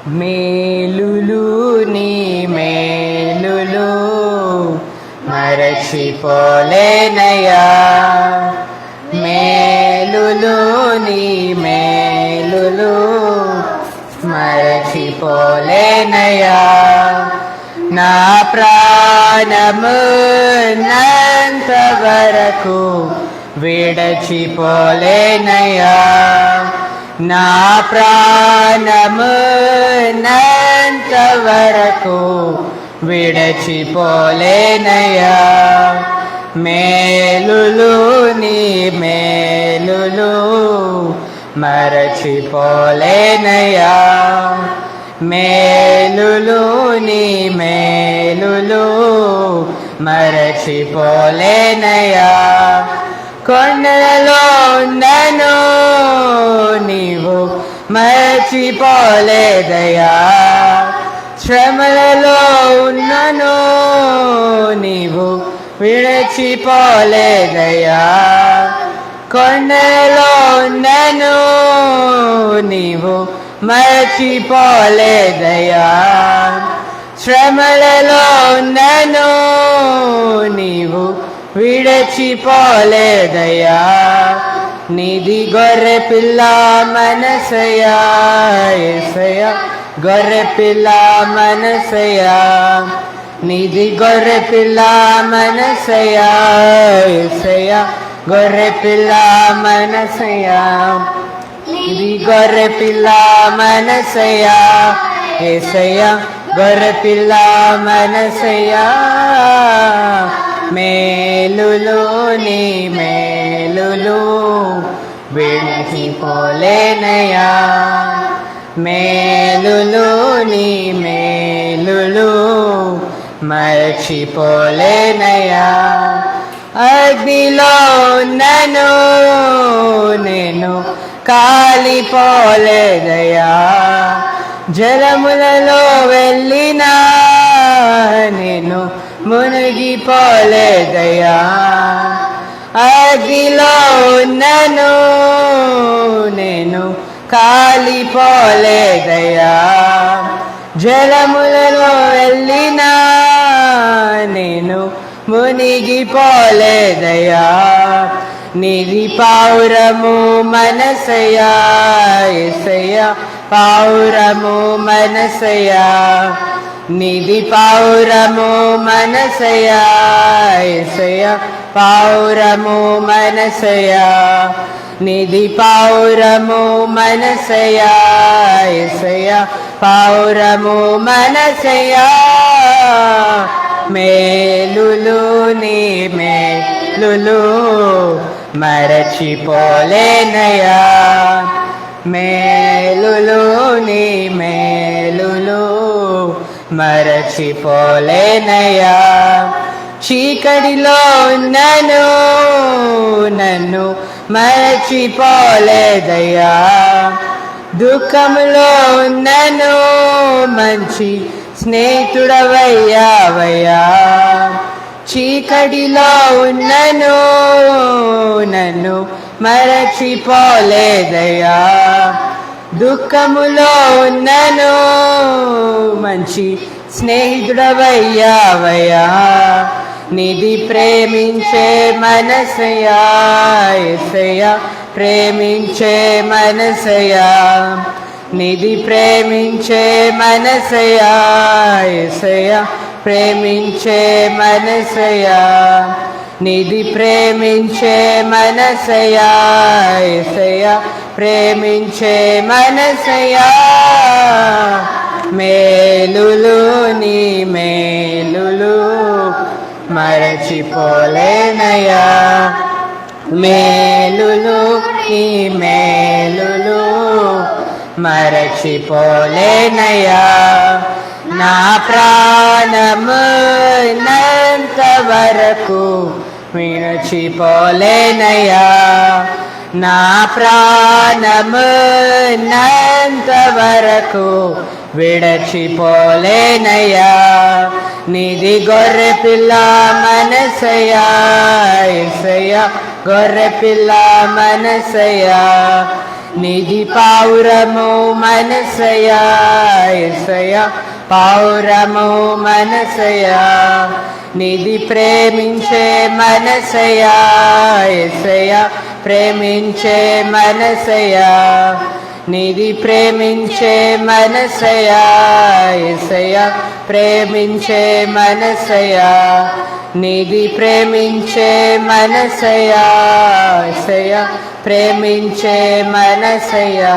మేలులు నీ మేలులు మరచిపోలేనయ్యా. మేలులు నీ మేలులు మరచిపోలేనయ్యా. నా ప్రాణము నంత వరకు విడచిపోలేనయ్యా. నా ప్రాణము నంత వరకు విడచిపోలేనయ్యా. మేలులు నీ మేలులు మరచిపోలేనయ్యా. మేలులు నీ మేలులు మరచిపోలేనయ్యా. కొండలలో ఉన్నను నీవు మరచిపోలేదయ్యా. శ్రమలలో ఉన్నను నీవు విడచిపోలేదయ్యా. కొండలలో ఉన్నను నీవు మరచిపోలేదయ్యా. శ్రమలలో ఉన్నను నీవు విడచిపోలేదయ్యా. నిధి గొర్రె పిల్ల మనసయ్యా యేసయ్యా. గొర్రె పిల్ల మనసయ్యా. నిధి గొర్రె పిల్ల మనసయ్యా యేసయ్యా. గొర్రె పిల్ల మనసయ్యా. నిధి గొర్రె పిల్ల మనసయ్యా యేసయ్యా. గొర్రె పిల్ల మనసయ్యా. మేలులు నీ మేలులు విడచిపోలేనయ్యా. మేలులు నీ మేలులు మరచిపోలేనయ్యా. అగ్నిలో ఉన్నను నేను కాలిపోలేదయ్యా. జలములలో వెళ్ళినా నేను మునిగిపోలేదయ్యా. అగ్నిలో ఉన్నను నేను కాలిపోలేదయ్యా. జలములలో వెళ్ళినా నేను మునిగిపోలేదయ్యా. నిధి పావురము మనసయ్యా యేసయ్యా. పావురము మనసయ్యా. నిధి పావురము మనసయ్యా యేసయ్యా. పావురము మనసయ్యా. నిధి పావురము మనసయ్యా యేసయ్యా. పావురము మనసయ్యా. మేలులు నీ మేలులు మరచిపోలేనయ్యా. మేలులు నీ మేలులు మరచిపోలేనయ్యా. చీకటిలో ఉన్నను నన్ను మరచిపోలేదయ్యా. దుఃఖములో ఉన్నను మంచి స్నేహితుడవయ్యావయ్యా. చీకటిలో ఉన్నను నన్ను మరచిపోలేదయ్యా. దుఃఖములో ఉన్నను మంచి స్నేహితుడవయ్యావయ్యా. నిధి ప్రేమించే మనసయ్యా యేసయ్యా. ప్రేమించే మనసయ్యా. నిధి ప్రేమించే మనసయ్యా యేసయ్యా. ప్రేమించే మనసయ్యా. నిధి ప్రేమించే మనసయ్యా యేసయ్యా. ప్రేమించే మనసయ్యా. మేలులు నీ మేలులు మరచిపోలేనయ్యా. మేలులు నీ మేలులు మరచిపోలేనయ్యా. నా ప్రాణము నంత వరకు విడచిపోలేనయ్యా. నా ప్రాణము నంత వరకు విడచిపోలేనయ్యా. నిధి గొర్రె పిల్ల మనసయ్యా యేసయ్యా. గొర్రె పిల్ల మనసయ్యా. నిధి పావురము మనసయా యేసయ్యా పావురము మనసయా నిధి ప్రేమించే మనసయా యేసయ్యా ప్రేమించే మనసయా నిధి ప్రేమించే మనసయా యేసయ్యా ప్రేమించే మనసయా నిధి ప్రేమించే మనసయా యేసయ్యా ప్రేమించే మనసయా